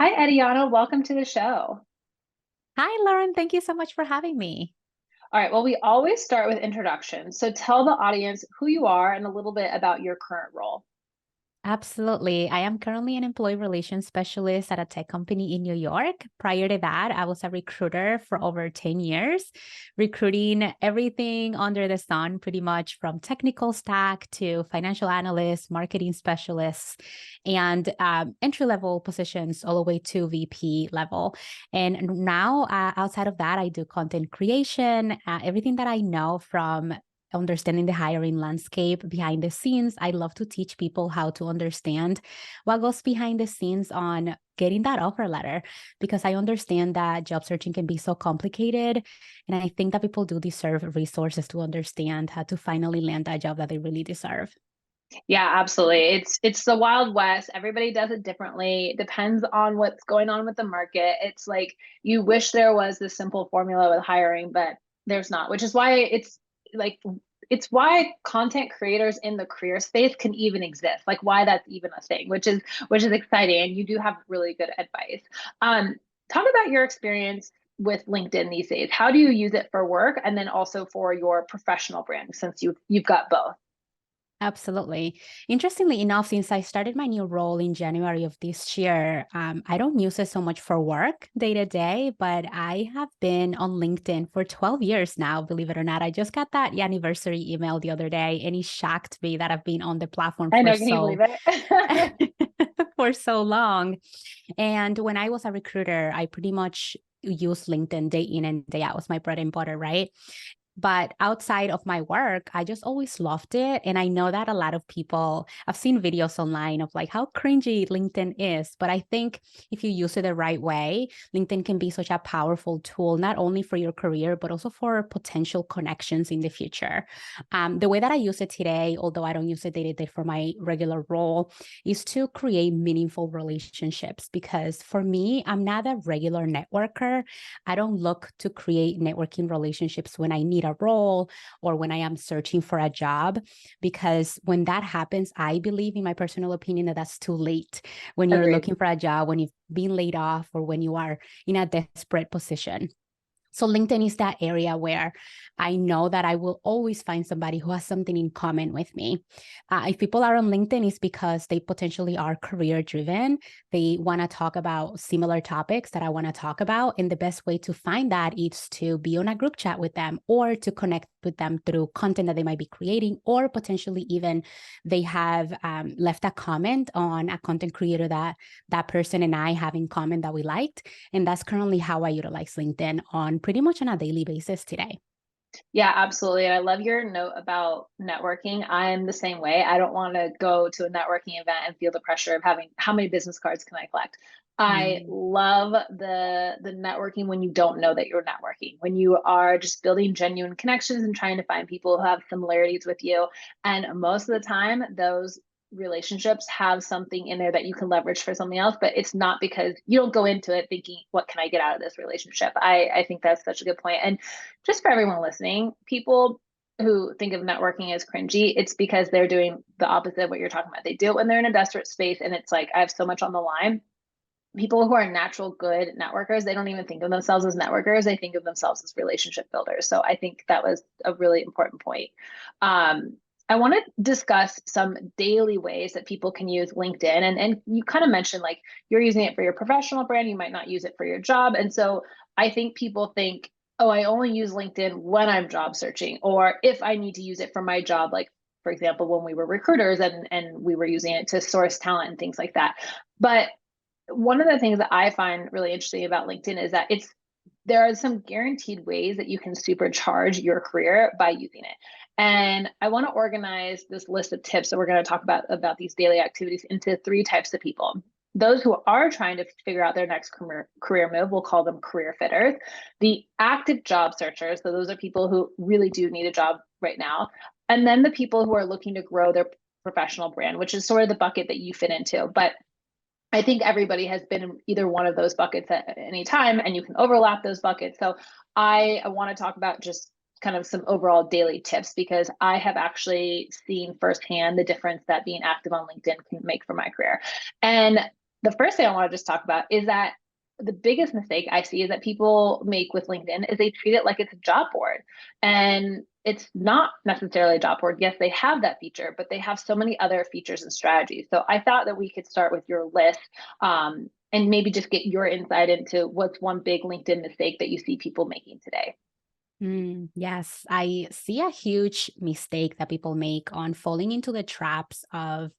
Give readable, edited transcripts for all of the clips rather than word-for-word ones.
Hi, Ediana. Welcome to the show. Hi, Lauren. Thank you so much for having me. All right. Well, we always start with introductions. So tell the audience who you are and a little bit about your current role. Absolutely. I am currently an employee relations specialist at a tech company in New York. Prior to that, I was a recruiter for over 10 years, recruiting everything under the sun, pretty much from technical stack to financial analysts, marketing specialists, and entry level positions all the way to VP level. And now, outside of that, I do content creation, everything that I know from understanding the hiring landscape behind the scenes. I love to teach people how to understand what goes behind the scenes on getting that offer letter because I understand that job searching can be so complicated. And I think that people do deserve resources to understand how to finally land that job that they really deserve. Yeah, absolutely. It's the Wild West. Everybody does it differently. It depends on what's going on with the market. It's like you wish there was this simple formula with hiring, but there's not, which is why like it's why content creators in the career space can even exist. Like why that's even a thing, which is exciting. And you do have really good advice. Um, Talk about your experience with LinkedIn these days. How do you use it for work and then also for your professional brand since you've got both? Absolutely. Interestingly enough, since I started my new role in January of this year, I don't use it so much for work day to day, but I have been on LinkedIn for 12 years now, believe it or not. I just got that anniversary email the other day, and it shocked me that I've been on the platform I know, can you believe it? for so long. And when I was a recruiter, I pretty much used LinkedIn day in and day out. It was my bread and butter, right? But outside of my work, I just always loved it. And I know that a lot of people, I've seen videos online of like how cringy LinkedIn is. But I think if you use it the right way, LinkedIn can be such a powerful tool, not only for your career, but also for potential connections in the future. The way that I use it today, although I don't use it day to day for my regular role, is to create meaningful relationships. Because for me, I'm not a regular networker. I don't look to create networking relationships when I need a role or when I am searching for a job, because when that happens, I believe, in my personal opinion, that that's too late when you're Agreed. looking for a job, when you've been laid off, or when you are in a desperate position. So LinkedIn is that area where I know that I will always find somebody who has something in common with me. If people are on LinkedIn, it's because they potentially are career driven. They want to talk about similar topics that I want to talk about. And the best way to find that is to be on a group chat with them or to connect with them through content that they might be creating, or potentially even they have left a comment on a content creator that that person and I have in common that we liked. And that's currently how I utilize LinkedIn on pretty much on a daily basis today. Yeah, absolutely. And I love your note about networking. I'm the same way. I don't want to go to a networking event and feel the pressure of having how many business cards can I collect. I Mm. love the networking when you don't know that you're networking, when you are just building genuine connections and trying to find people who have similarities with you. And most of the time, those relationships have something in there that you can leverage for something else, but it's not because you don't go into it thinking, what can I get out of this relationship? I think that's such a good point. And just for everyone listening, people who think of networking as cringy, it's because they're doing the opposite of what you're talking about. They do it when they're in a desperate space and it's like, I have so much on the line. People who are natural good networkers, they don't even think of themselves as networkers. They think of themselves as relationship builders. So I think that was a really important point. I want to discuss some daily ways that people can use LinkedIn. And you kind of mentioned like you're using it for your professional brand, you might not use it for your job. And so I think people think, oh, I only use LinkedIn when I'm job searching, or if I need to use it for my job, like for example, when we were recruiters and we were using it to source talent and things like that. But one of the things that I find really interesting about LinkedIn is that there are some guaranteed ways that you can supercharge your career by using it. And I want to organize this list of tips that we're going to talk about these daily activities into three types of people. Those who are trying to figure out their next career move, we'll call them career fitters. The active job searchers, so those are people who really do need a job right now. And then the people who are looking to grow their professional brand, which is sort of the bucket that you fit into. But I think everybody has been in either one of those buckets at any time, and you can overlap those buckets. So I want to talk about just kind of some overall daily tips because I have actually seen firsthand the difference that being active on LinkedIn can make for my career. And the first thing I want to just talk about is that the biggest mistake I see is that people make with LinkedIn is they treat it like it's a job board. And it's not necessarily a job board. Yes, they have that feature, but they have so many other features and strategies. So I thought that we could start with your list, and maybe just get your insight into what's one big LinkedIn mistake that you see people making today. Yes, I see a huge mistake that people make on falling into the traps of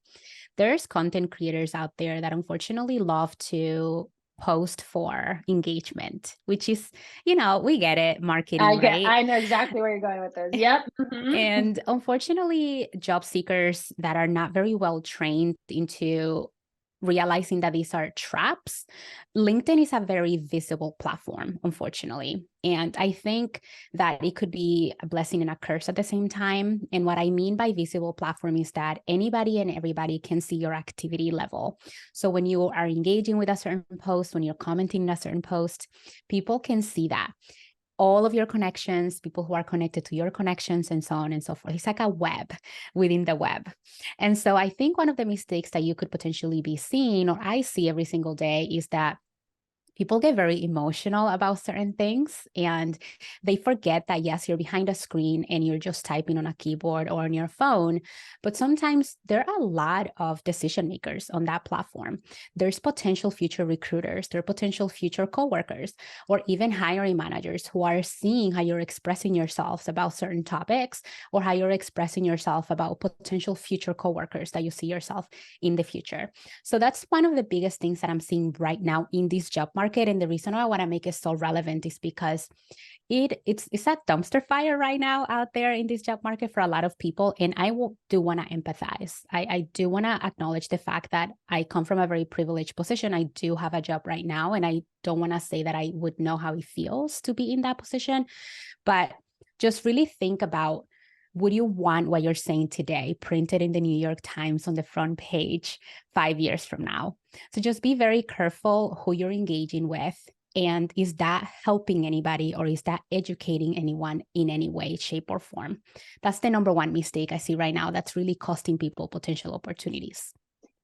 there's content creators out there that unfortunately love to post for engagement, which is, we get it, marketing, right? I know exactly where you're going with this. Yep. Mm-hmm. And unfortunately, job seekers that are not very well trained into realizing that these are traps, LinkedIn is a very visible platform, unfortunately. And I think that it could be a blessing and a curse at the same time. And what I mean by visible platform is that anybody and everybody can see your activity level. So when you are engaging with a certain post, when you're commenting on a certain post, people can see that. All of your connections, people who are connected to your connections, and so on and so forth. It's like a web within the web. And so I think one of the mistakes that you could potentially be seeing, or I see every single day, is that people get very emotional about certain things and they forget that, yes, you're behind a screen and you're just typing on a keyboard or on your phone. But sometimes there are a lot of decision makers on that platform. There's potential future recruiters, there are potential future coworkers, or even hiring managers who are seeing how you're expressing yourselves about certain topics or how you're expressing yourself about potential future coworkers that you see yourself in the future. So that's one of the biggest things that I'm seeing right now in this job market. And the reason why I want to make it so relevant is because it's a dumpster fire right now out there in this job market for a lot of people. And I do want to empathize. I do want to acknowledge the fact that I come from a very privileged position. I do have a job right now, and I don't want to say that I would know how it feels to be in that position, but just really think about, would you want what you're saying today printed in the New York Times on the front page 5 years from now? So just be very careful who you're engaging with. And is that helping anybody, or is that educating anyone in any way, shape, or form? That's the number one mistake I see right now that's really costing people potential opportunities.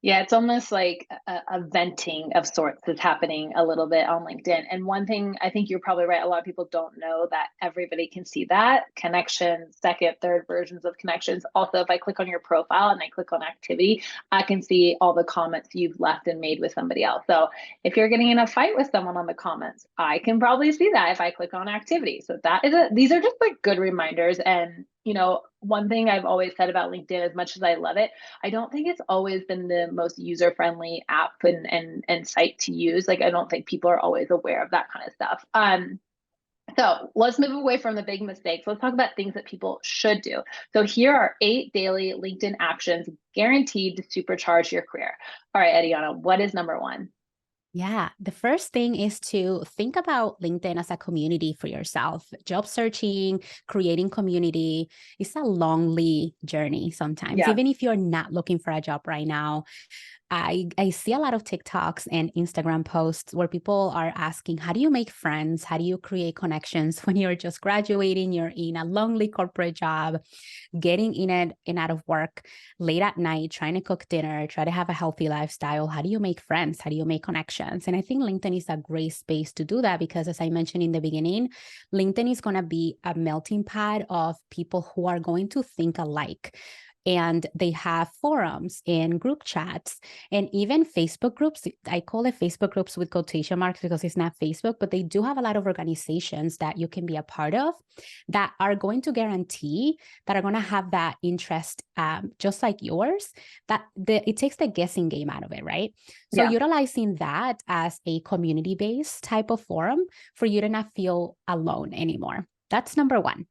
Yeah, it's almost like a venting of sorts is happening a little bit on LinkedIn. And one thing, I think you're probably right, a lot of people don't know that everybody can see that connections, second, third versions of connections. Also, if I click on your profile and I click on activity, I can see all the comments you've left and made with somebody else. So if you're getting in a fight with someone on the comments, I can probably see that if I click on activity. So these are just like good reminders. And one thing I've always said about LinkedIn, as much as I love it, I don't think it's always been the most user-friendly app and site to use. Like, I don't think people are always aware of that kind of stuff. So let's move away from the big mistakes. Let's talk about things that people should do. So here are 8 daily LinkedIn actions guaranteed to supercharge your career. All right, Ediana, what is number 1? Yeah, the first thing is to think about LinkedIn as a community for yourself. Job searching, creating community, it's a lonely journey sometimes. Yeah. Even if you're not looking for a job right now, I see a lot of TikToks and Instagram posts where people are asking, how do you make friends? How do you create connections when you're just graduating, you're in a lonely corporate job, getting in and out of work late at night, trying to cook dinner, try to have a healthy lifestyle? How do you make friends? How do you make connections? And I think LinkedIn is a great space to do that because, as I mentioned in the beginning, LinkedIn is going to be a melting pot of people who are going to think alike. And they have forums and group chats and even Facebook groups. I call it Facebook groups with quotation marks because it's not Facebook, but they do have a lot of organizations that you can be a part of that are going to guarantee that are going to have that interest just like yours, that it takes the guessing game out of it, right? So utilizing that as a community-based type of forum for you to not feel alone anymore. That's number 1.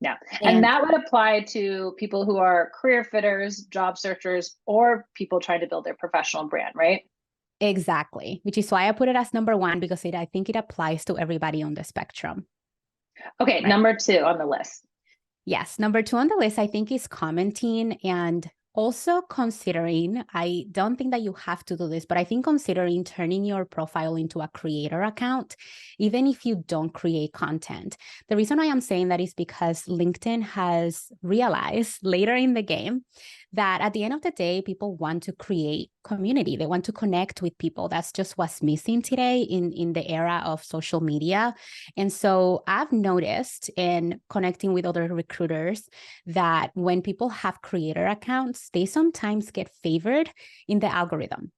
Yeah. And that would apply to people who are career fitters, job searchers, or people trying to build their professional brand, right? Exactly. Which is why I put it as number 1, because I think it applies to everybody on the spectrum. Okay. Right. Number 2 on the list. Yes. Number 2 on the list, I think, is commenting and Also considering, I don't think that you have to do this, but I think considering turning your profile into a creator account, even if you don't create content. The reason why I'm saying that is because LinkedIn has realized later in the game that at the end of the day, people want to create community. They want to connect with people. That's just what's missing today in the era of social media. And so I've noticed in connecting with other recruiters that when people have creator accounts, they sometimes get favored in the algorithm.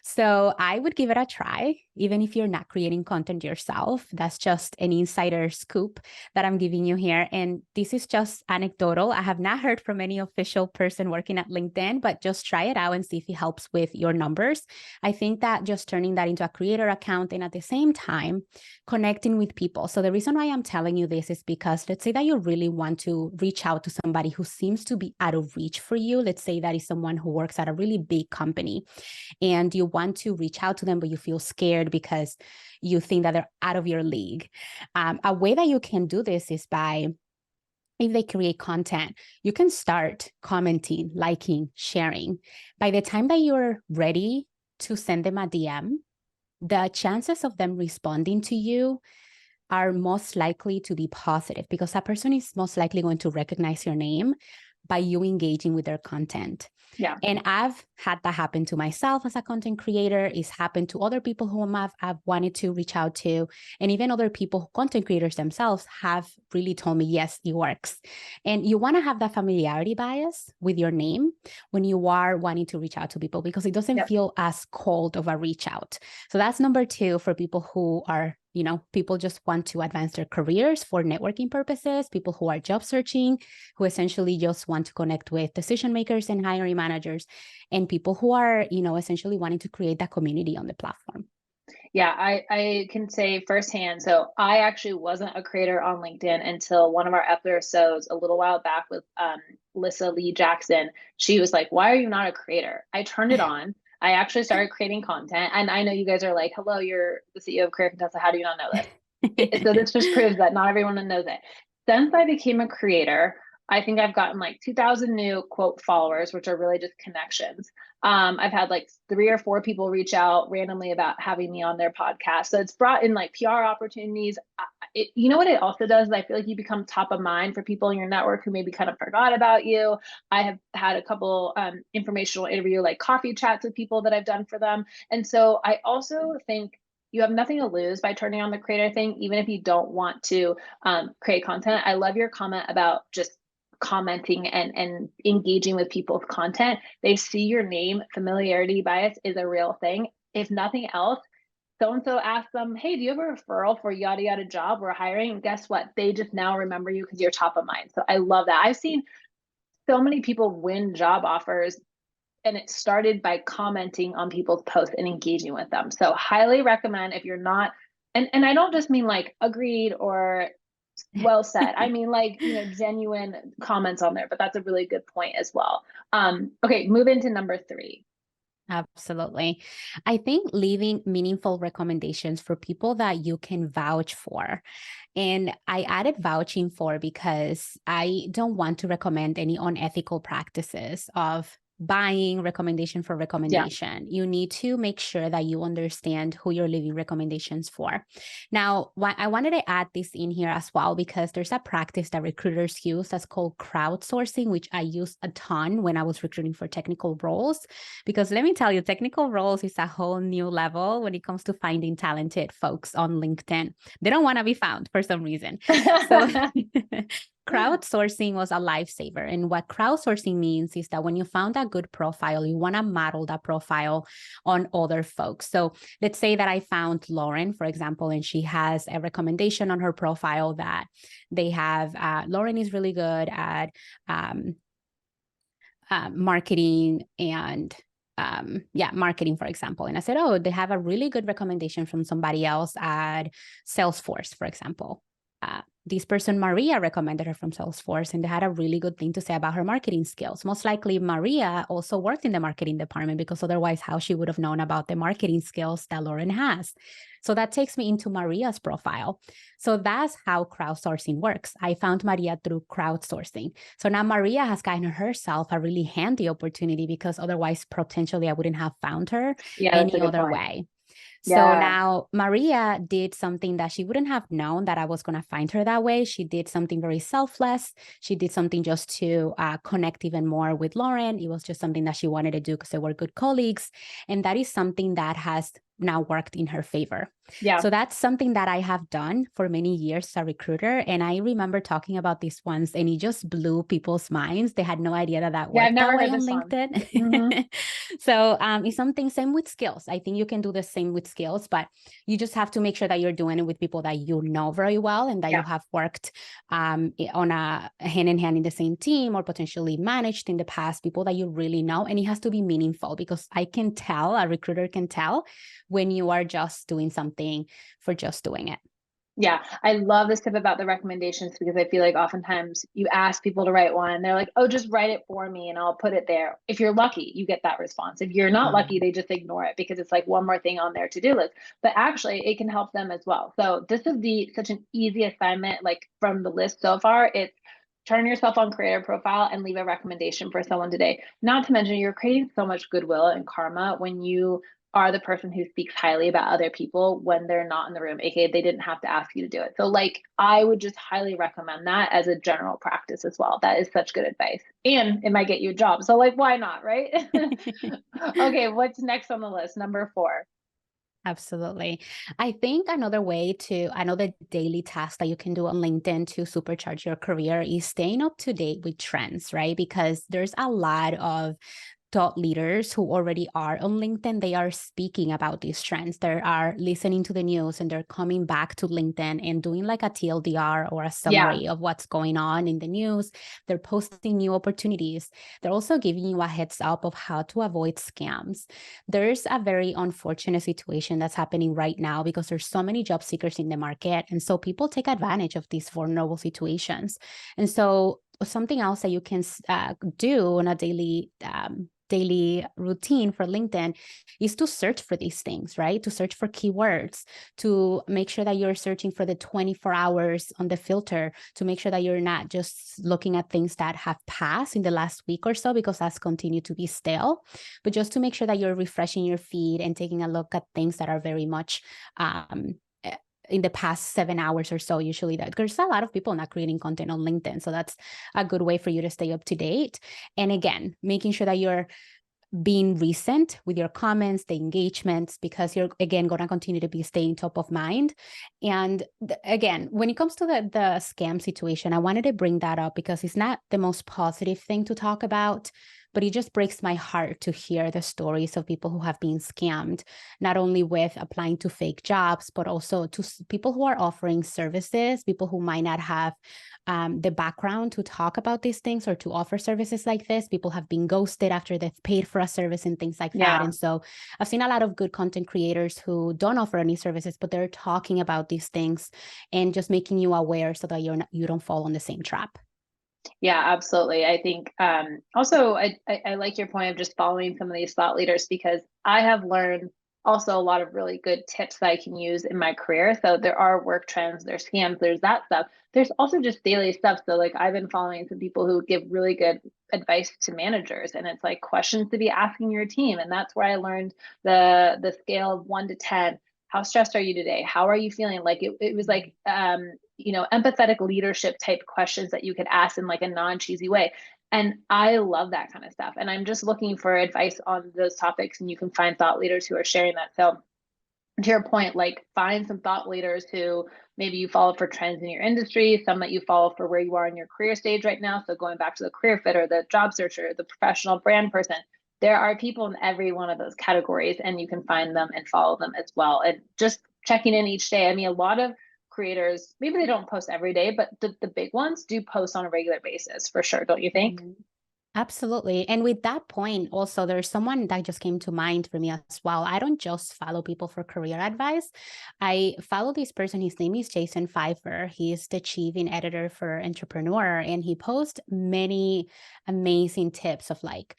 So I would give it a try, even if you're not creating content yourself. That's just an insider scoop that I'm giving you here. And this is just anecdotal. I have not heard from any official person working at LinkedIn, but just try it out and see if it helps with your numbers. I think that just turning that into a creator account and at the same time connecting with people. So the reason why I'm telling you this is because let's say that you really want to reach out to somebody who seems to be out of reach for you. Let's say that is someone who works at a really big company and you want to reach out to them, but you feel scared because you think that they're out of your league. A way that you can do this is by, if they create content, you can start commenting, liking, sharing. By the time that you're ready to send them a DM, the chances of them responding to you are most likely to be positive because that person is most likely going to recognize your name by you engaging with their content. Yeah. And I've had that happen to myself as a content creator. It's happened to other people whom I've wanted to reach out to. And even other people, content creators themselves, have really told me, yes, it works. And you want to have that familiarity bias with your name when you are wanting to reach out to people because it doesn't feel as cold of a reach out. So that's number two for people who are, people just want to advance their careers for networking purposes, people who are job searching, who essentially just want to connect with decision makers and hiring managers, and people who are, essentially wanting to create that community on the platform. Yeah, I can say firsthand. So I actually wasn't a creator on LinkedIn until one of our episodes a little while back with Lissa Lee Jackson. She was like, "Why are you not a creator?" I turned it on. I actually started creating content. And I know you guys are like, "Hello, you're the CEO of Career Contessa. How do you not know this?" So this just proves that not everyone knows it. Since I became a creator, I think I've gotten like 2,000 new quote followers, which are really just connections. I've had like 3 or 4 people reach out randomly about having me on their podcast. So it's brought in like PR opportunities. You know what it also does is I feel like you become top of mind for people in your network who maybe kind of forgot about you. I have had a couple informational interview, like coffee chats with people that I've done for them. And so I also think you have nothing to lose by turning on the creator thing, even if you don't want to create content. I love your comment about just commenting and engaging with people's content. They see your name. Familiarity bias is a real thing. If nothing else, so-and-so asked them, "Hey, do you have a referral for yada yada job we're hiring?" And guess what? They just now remember you because you're top of mind. So I love that. I've seen so many people win job offers and it started by commenting on people's posts and engaging with them. So highly recommend if you're not, and I don't just mean like agreed or well said. I mean, like, genuine comments on there, but that's a really good point as well. Okay, move into number 3. Absolutely. I think leaving meaningful recommendations for people that you can vouch for. And I added vouching for because I don't want to recommend any unethical practices of buying recommendation for recommendation. You need to make sure that you understand who you're leaving recommendations for. Now, I wanted to add this in here as well because there's a practice that recruiters use that's called crowdsourcing, which I used a ton when I was recruiting for technical roles. Because let me tell you, technical roles is a whole new level when it comes to finding talented folks on LinkedIn. They don't want to be found for some reason. So crowdsourcing was a lifesaver. And what crowdsourcing means is that when you found a good profile, you want to model that profile on other folks. So let's say that I found Lauren, for example, and she has a recommendation on her profile that they have, Lauren is really good at marketing and marketing, for example. And I said, oh, they have a really good recommendation from somebody else at Salesforce, for example. this person, Maria, recommended her from Salesforce, and they had a really good thing to say about her marketing skills. Most likely, Maria also worked in the marketing department, because otherwise, how she would have known about the marketing skills that Lauren has. So that takes me into Maria's profile. So that's how crowdsourcing works. I found Maria through crowdsourcing. So now Maria has gotten herself a really handy opportunity, because otherwise, potentially, I wouldn't have found her Yeah, that's a any good other point. way. So Yeah. now Maria did something that she wouldn't have known that I was going to find her that way. She did something very selfless. She did something just to connect even more with Lauren. It was just something that she wanted to do because they were good colleagues. And that is something that has now worked in her favor. Yeah. So that's something that I have done for many years as a recruiter. And I remember talking about this once, and it just blew people's minds. They had no idea that Yeah, I've worked never that way heard on this one. LinkedIn. Mm-hmm. So it's something, same with skills. I think you can do the same with skills, but you just have to make sure that you're doing it with people that you know very well, and that Yeah. you have worked on a hand in hand in the same team, or potentially managed in the past, people that you really know. And it has to be meaningful, because I can tell, a recruiter can tell when you are just doing something for just doing it. Yeah, I love this tip about the recommendations, because I feel like oftentimes you ask people to write one and they're like, oh, just write it for me and I'll put it there. If you're lucky, you get that response. If you're not lucky, they just ignore it because it's like one more thing on their to-do list. But actually, it can help them as well. So this is such an easy assignment, like from the list so far. It's turn yourself on creator profile and leave a recommendation for someone today. Not to mention, you're creating so much goodwill and karma when you are the person who speaks highly about other people when they're not in the room, aka they didn't have to ask you to do it. So like, I would just highly recommend that as a general practice as well. That is such good advice, and it might get you a job. So like, why not, right? Okay, what's next on the list? Number 4. Absolutely. I think another daily task that you can do on LinkedIn to supercharge your career is staying up to date with trends, right? Because there's a lot of thought leaders who already are on LinkedIn. They are speaking about these trends. They are listening to the news, and they're coming back to LinkedIn and doing like a TLDR or a Yeah. summary of what's going on in the news. They're posting new opportunities. They're also giving you a heads up of how to avoid scams. There's a very unfortunate situation that's happening right now, because there's so many job seekers in the market. And so people take advantage of these vulnerable situations. And so something else that you can do on a daily routine for LinkedIn is to search for these things, right? To search for keywords, to make sure that you're searching for the 24 hours on the filter, to make sure that you're not just looking at things that have passed in the last week or so, because that's continued to be stale, but just to make sure that you're refreshing your feed and taking a look at things that are very much in the past 7 hours or so. Usually that there's a lot of people not creating content on LinkedIn. So that's a good way for you to stay up to date. And again, making sure that you're being recent with your comments, the engagements, because you're again going to continue to be staying top of mind. And again, when it comes to the scam situation, I wanted to bring that up because it's not the most positive thing to talk about, but it just breaks my heart to hear the stories of people who have been scammed, not only with applying to fake jobs, but also to people who are offering services, people who might not have the background to talk about these things or to offer services like this. People have been ghosted after they've paid for a service and things like that. And so I've seen a lot of good content creators who don't offer any services, but they're talking about these things and just making you aware so that you don't fall on the same trap. Yeah, absolutely. I think also I like your point of just following some of these thought leaders, because I have learned also a lot of really good tips that I can use in my career. So there are work trends, there's scams, there's that stuff. There's also just daily stuff. So like, I've been following some people who give really good advice to managers, and it's like questions to be asking your team. And that's where I learned the scale of 1 to 10. How stressed are you today? How are you feeling? Like it was like empathetic leadership type questions that you could ask in like a non-cheesy way. And I love that kind of stuff. And I'm just looking for advice on those topics, and you can find thought leaders who are sharing that. So to your point, like, find some thought leaders who maybe you follow for trends in your industry, some that you follow for where you are in your career stage right now. So going back to the career fitter, the job searcher, the professional brand person, there are people in every one of those categories, and you can find them and follow them as well. And just checking in each day. I mean, a lot of creators, maybe they don't post every day, but the big ones do post on a regular basis for sure. Don't you think? Absolutely. And with that point, also, there's someone that just came to mind for me as well. I don't just follow people for career advice. I follow this person. His name is Jason Pfeiffer. He's the chief in editor for Entrepreneur, and he posts many amazing tips of like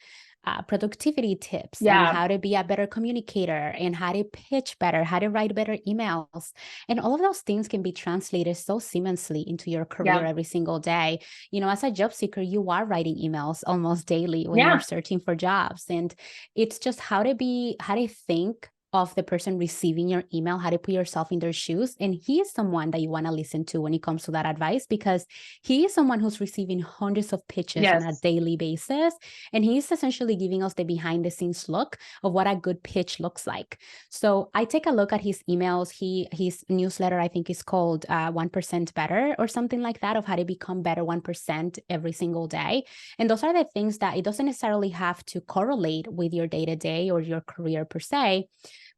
productivity tips and Yeah. how to be a better communicator and how to pitch better, how to write better emails. And all of those things can be translated so seamlessly into your career Yeah. every single day. You know, as a job seeker, you are writing emails almost daily when you're Yeah. searching for jobs. And it's just how to think of the person receiving your email, how to put yourself in their shoes. And he is someone that you want to listen to when it comes to that advice, because he is someone who's receiving hundreds of pitches on a Yes. daily basis. And he's essentially giving us the behind the scenes look of what a good pitch looks like. So I take a look at his emails. His newsletter, I think, is called 1% Better or something like that, of how to become better 1% every single day. And those are the things that it doesn't necessarily have to correlate with your day to day or your career per se,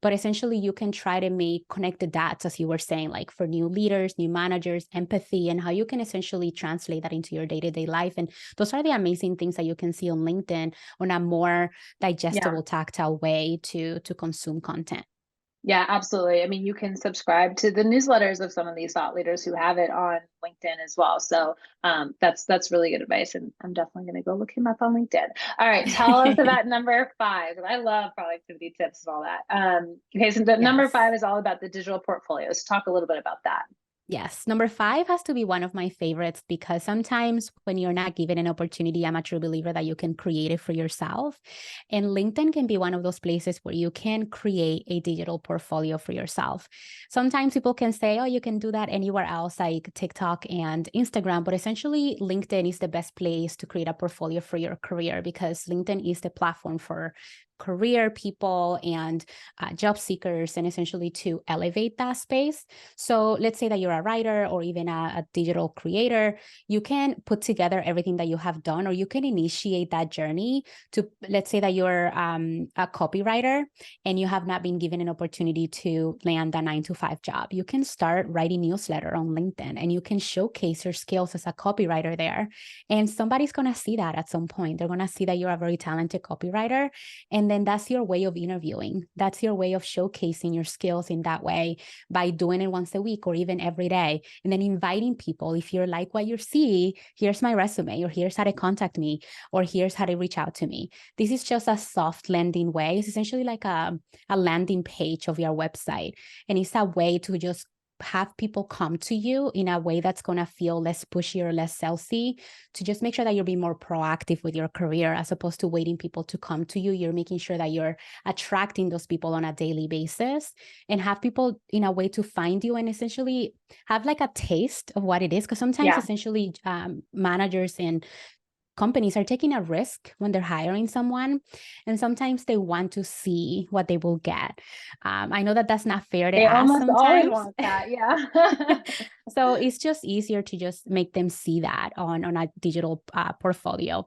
but essentially you can try to connect the dots, as you were saying, like for new leaders, new managers, empathy, and how you can essentially translate that into your day to day life. And those are the amazing things that you can see on LinkedIn on a more Yeah. digestible, tactile way to consume content. Yeah, absolutely. I mean, you can subscribe to the newsletters of some of these thought leaders who have it on LinkedIn as well. So that's really good advice, and I'm definitely going to go look him up on LinkedIn. All right, tell us about number five, because I love productivity tips and all that. Okay, so the number Yes. five is all about the digital portfolios. Talk a little bit about that. Yes. Number five has to be one of my favorites, because sometimes when you're not given an opportunity, I'm a true believer that you can create it for yourself. And LinkedIn can be one of those places where you can create a digital portfolio for yourself. Sometimes people can say, oh, you can do that anywhere else, like TikTok and Instagram. But essentially, LinkedIn is the best place to create a portfolio for your career, because LinkedIn is the platform for career people and job seekers, and essentially to elevate that space. So let's say that you're a writer or even a digital creator, you can put together everything that you have done, or you can initiate that journey to, let's say that you're a copywriter and you have not been given an opportunity to land a 9 to 5 job. You can start writing newsletter on LinkedIn and you can showcase your skills as a copywriter there. And somebody's going to see that at some point. They're going to see that you're a very talented copywriter. And then that's your way of interviewing. That's your way of showcasing your skills in that way, by doing it once a week or even every day. And then inviting people, if you're like what you see, here's my resume, or here's how to contact me, or here's how to reach out to me. This is just a soft landing way. It's essentially like a landing page of your website. And it's a way to just have people come to you in a way that's going to feel less pushy or less salesy, to just make sure that you're being more proactive with your career, as opposed to waiting people to come to you. You're making sure that you're attracting those people on a daily basis, and have people in a way to find you and essentially have like a taste of what it is. Because sometimes Yeah. essentially managers and companies are taking a risk when they're hiring someone, and sometimes they want to see what they will get. I know that that's not fair to They ask almost always sometimes. want that. Yeah. So it's just easier to just make them see that on a digital portfolio.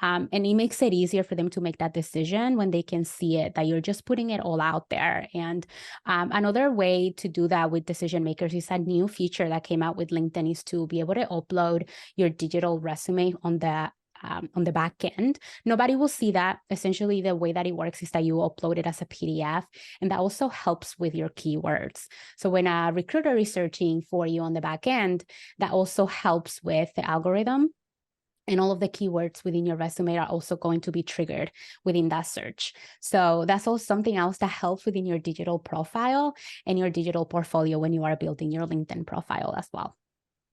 And it makes it easier for them to make that decision when they can see it, that you're just putting it all out there. And another way to do that with decision makers is a new feature that came out with LinkedIn, is to be able to upload your digital resume on the back end. Nobody will see that. Essentially, the way that it works is that you upload it as a PDF, and that also helps with your keywords. So when a recruiter is searching for you on the back end, that also helps with the algorithm. And all of the keywords within your resume are also going to be triggered within that search. So that's also something else that helps within your digital profile and your digital portfolio when you are building your LinkedIn profile as well.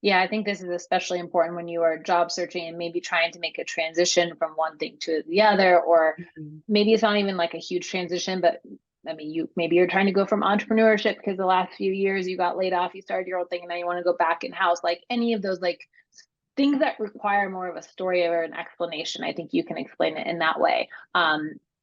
Yeah, I think this is especially important when you are job searching and maybe trying to make a transition from one thing to the other, or Mhm. maybe it's not even like a huge transition, but I mean, maybe you're trying to go from entrepreneurship because the last few years you got laid off, you started your own thing, and now you want to go back in house. Like any of those like things that require more of a story or an explanation, I think you can explain it in that way.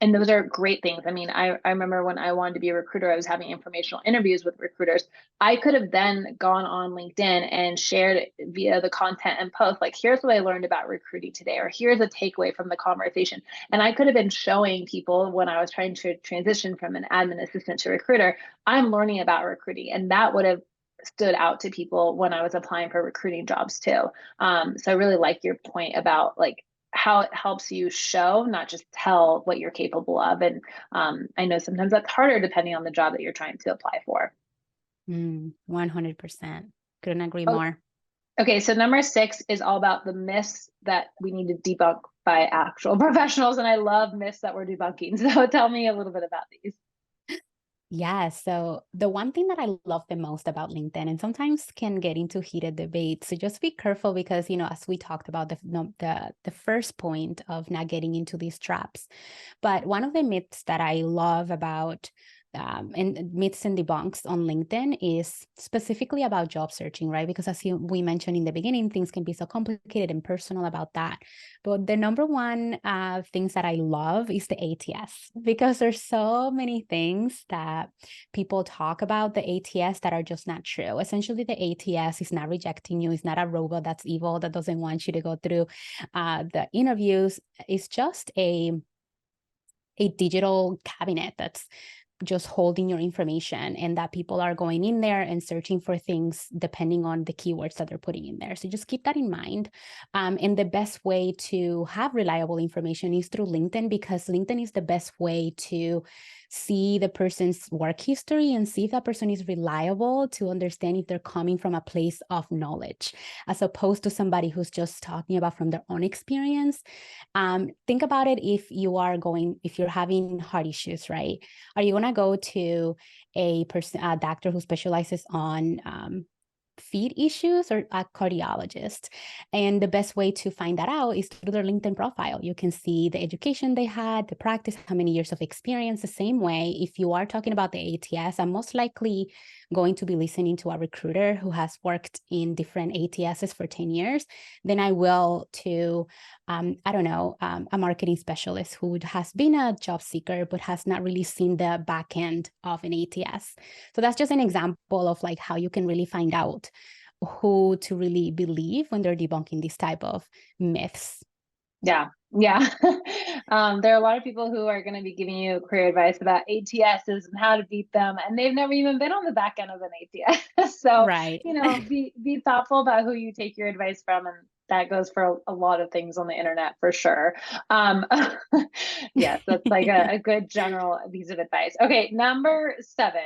And those are great things. I mean, I remember when I wanted to be a recruiter, I was having informational interviews with recruiters. I could have then gone on LinkedIn and shared via the content and post, like, here's what I learned about recruiting today, or here's a takeaway from the conversation. And I could have been showing people when I was trying to transition from an admin assistant to recruiter, I'm learning about recruiting. And that would have stood out to people when I was applying for recruiting jobs too. So I really like your point about like how it helps you show, not just tell what you're capable of. And I know sometimes that's harder depending on the job that you're trying to apply for. 100%. Couldn't agree Oh, more. okay, so number 6 is all about the myths that we need to debunk by actual professionals. And I love myths that we're debunking. So tell me a little bit about these. Yeah. So the one thing that I love the most about LinkedIn, and sometimes can get into heated debates, so just be careful because, as we talked about the first point of not getting into these traps. But one of the myths that I love about and myths and debunks on LinkedIn is specifically about job searching, right? Because as we mentioned in the beginning, things can be so complicated and personal about that. But the number one things that I love is the ATS, because there's so many things that people talk about the ATS that are just not true. Essentially, the ATS is not rejecting you. It's not a robot that's evil that doesn't want you to go through the interviews. It's just a digital cabinet that's just holding your information, and that people are going in there and searching for things depending on the keywords that they're putting in there. So just keep that in mind. And the best way to have reliable information is through LinkedIn, because LinkedIn is the best way to see the person's work history and see if that person is reliable, to understand if they're coming from a place of knowledge, as opposed to somebody who's just talking about from their own experience. Think about it, if you're having heart issues, right? Are you going to go to a doctor who specializes on feet issues, or a cardiologist? And the best way to find that out is through their LinkedIn profile. You can see the education they had, the practice, how many years of experience. The same way, if you are talking about the ATS, I'm most likely going to be listening to a recruiter who has worked in different ATSs for 10 years than I will to I don't know, a marketing specialist who has been a job seeker but has not really seen the back end of an ATS. So that's just an example of like how you can really find out who to really believe when they're debunking these type of myths. Yeah. Yeah. There are a lot of people who are going to be giving you career advice about ATSs and how to beat them, and they've never even been on the back end of an ATS. So, Right. be thoughtful about who you take your advice from, and that goes for a lot of things on the internet for sure. Um, yes, that's like a good general piece of advice. Okay, number 7.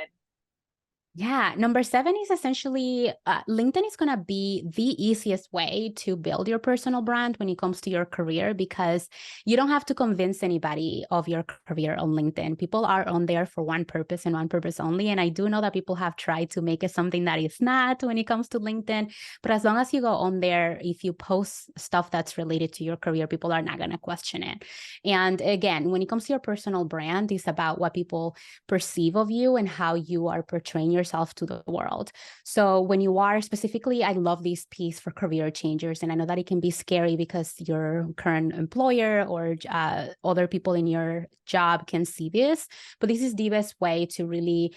Yeah, number 7 is essentially LinkedIn is going to be the easiest way to build your personal brand when it comes to your career, because you don't have to convince anybody of your career on LinkedIn. People are on there for one purpose and one purpose only. And I do know that people have tried to make it something that is not when it comes to LinkedIn. But as long as you go on there, if you post stuff that's related to your career, people are not going to question it. And again, when it comes to your personal brand, it's about what people perceive of you and how you are portraying yourself to the world. So when you are specifically, I love this piece for career changers. And I know that it can be scary because your current employer or other people in your job can see this, but this is the best way to really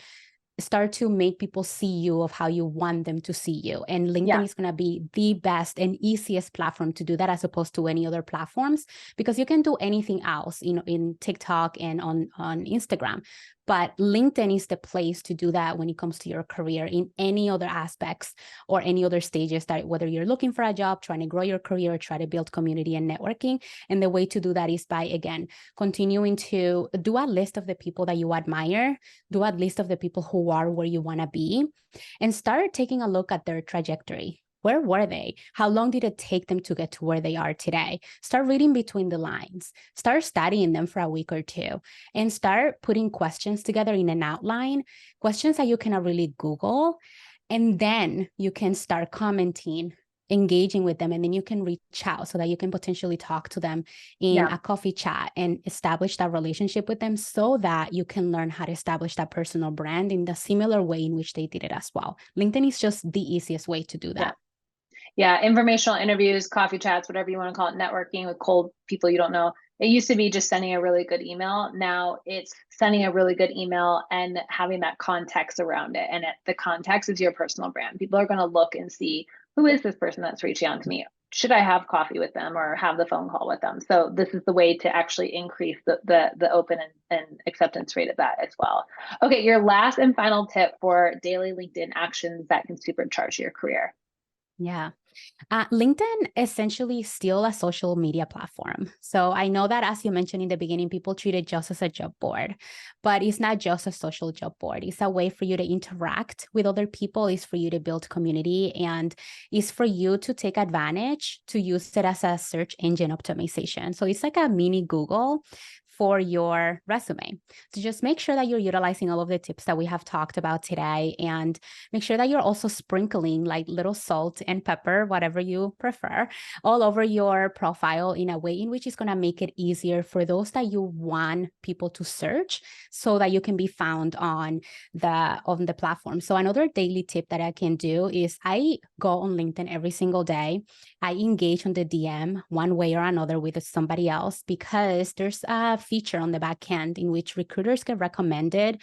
start to make people see you of how you want them to see you. And LinkedIn Yeah. is going to be the best and easiest platform to do that, as opposed to any other platforms, because you can do anything else, in TikTok and on Instagram. But LinkedIn is the place to do that when it comes to your career in any other aspects or any other stages, that whether you're looking for a job, trying to grow your career, try to build community and networking. And the way to do that is by, again, continuing to do a list of the people that you admire, do a list of the people who are where you want to be, and start taking a look at their trajectory. Where were they? How long did it take them to get to where they are today? Start reading between the lines. Start studying them for a week or two, and start putting questions together in an outline, questions that you cannot really Google. And then you can start commenting, engaging with them, and then you can reach out so that you can potentially talk to them in Yeah. a coffee chat and establish that relationship with them, so that you can learn how to establish that personal brand in the similar way in which they did it as well. LinkedIn is just the easiest way to do Yeah. that. Yeah, informational interviews, coffee chats, whatever you want to call it, networking with cold people you don't know. It used to be just sending a really good email. Now it's sending a really good email and having that context around it. And the context is your personal brand. People are going to look and see, who is this person that's reaching out to me? Should I have coffee with them or have the phone call with them? So this is the way to actually increase the open and acceptance rate of that as well. Okay, your last and final tip for daily LinkedIn actions that can supercharge your career. Yeah. LinkedIn essentially still a social media platform. So I know that, as you mentioned in the beginning, people treat it just as a job board, but it's not just a social job board. It's a way for you to interact with other people. It's for you to build community, and it's for you to take advantage to use it as a search engine optimization. So it's like a mini Google for your resume. So just make sure that you're utilizing all of the tips that we have talked about today, and make sure that you're also sprinkling like little salt and pepper, whatever you prefer, all over your profile in a way in which is going to make it easier for those that you want people to search, so that you can be found on the platform. So another daily tip that I can do is I go on LinkedIn every single day. I engage on the DM one way or another with somebody else, because there's a feature on the back end in which recruiters get recommended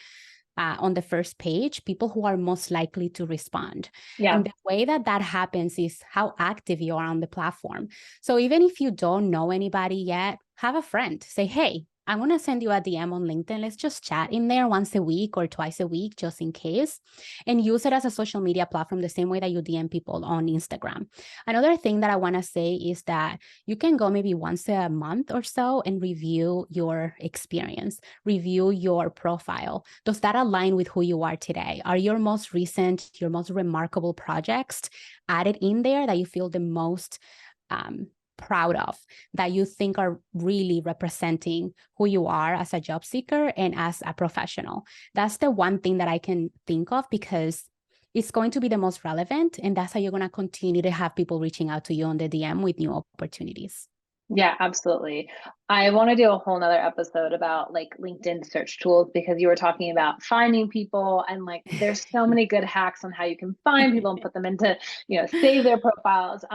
on the first page, people who are most likely to respond. Yeah. And the way that that happens is how active you are on the platform. So even if you don't know anybody yet, have a friend. Say, hey, I want to send you a DM on LinkedIn. Let's just chat in there once a week or twice a week, just in case, and use it as a social media platform the same way that you DM people on Instagram. Another thing that I want to say is that you can go maybe once a month or so and review your experience, review your profile. Does that align with who you are today? Are your most recent, your most remarkable projects added in there that you feel the most proud of, that you think are really representing who you are as a job seeker and as a professional? That's the one thing that I can think of, because it's going to be the most relevant, and that's how you're going to continue to have people reaching out to you on the DM with new opportunities. Yeah, absolutely. I want to do a whole nother episode about like LinkedIn search tools, because you were talking about finding people, and like there's so many good hacks on how you can find people and put them into, save their profiles.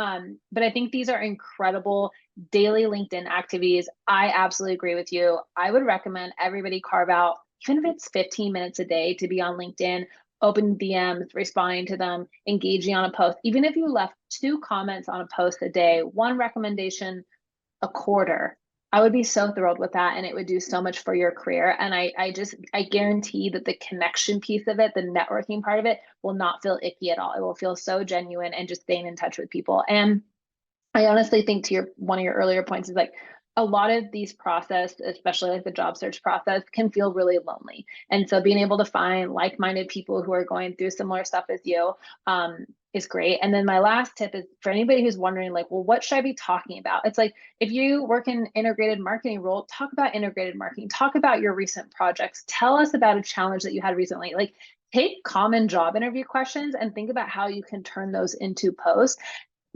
But I think these are incredible daily LinkedIn activities. I absolutely agree with you. I would recommend everybody carve out, even if it's 15 minutes a day, to be on LinkedIn, open DMs, responding to them, engaging on a post. Even if you left 2 comments on a post a day, one recommendation a quarter, I would be so thrilled with that, and it would do so much for your career. And I guarantee that the connection piece of it, the networking part of it, will not feel icky at all. It will feel so genuine, and just staying in touch with people. And I honestly think, to your one of your earlier points, is like a lot of these process, especially like the job search process, can feel really lonely. And so being able to find like-minded people who are going through similar stuff as you, is great. And then my last tip is for anybody who's wondering, like, well, what should I be talking about? It's like, if you work in integrated marketing role, talk about integrated marketing, talk about your recent projects, tell us about a challenge that you had recently. Like, take common job interview questions and think about how you can turn those into posts.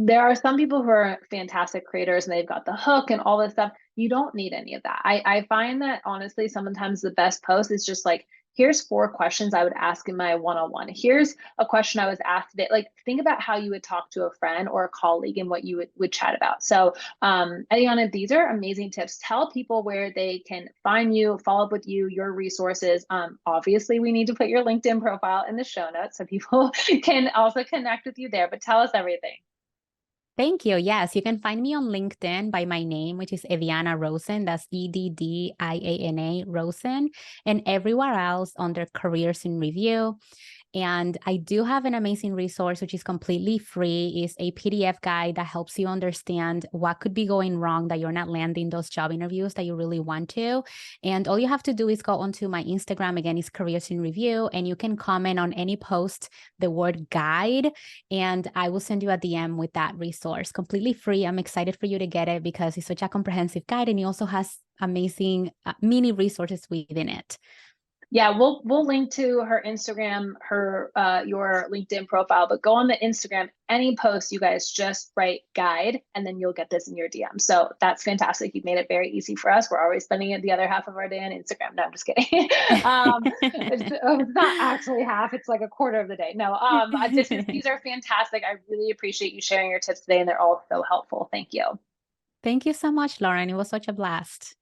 There are some people who are fantastic creators and they've got the hook and all this stuff. You don't need any of that. I find that honestly, sometimes the best post is just like, here's 4 questions I would ask in my one-on-one. Here's a question I was asked today. Like, think about how you would talk to a friend or a colleague and what you would chat about. So, Eliana, these are amazing tips. Tell people where they can find you, follow up with you, your resources. Obviously, we need to put your LinkedIn profile in the show notes so people can also connect with you there, but tell us everything. Thank you. Yes, you can find me on LinkedIn by my name, which is Ediana Rosen. That's Eddiana Rosen, and everywhere else under Careers in Review. And I do have an amazing resource, which is completely free. It's a PDF guide that helps you understand what could be going wrong, that you're not landing those job interviews that you really want to. And all you have to do is go onto my Instagram. Again, it's Careers in Review, and you can comment on any post, the word guide, and I will send you a DM with that resource completely free. I'm excited for you to get it because it's such a comprehensive guide, and it also has amazing mini resources within it. Yeah, we'll link to her Instagram, her your LinkedIn profile, but go on the Instagram, any post, you guys just write guide, and then you'll get this in your DM. So that's fantastic. You've made it very easy for us. We're always spending it the other half of our day on Instagram. No, I'm just kidding. It's not actually half, it's like a quarter of the day. No, these are fantastic. I really appreciate you sharing your tips today, and they're all so helpful. Thank you. Thank you so much, Lauren. It was such a blast.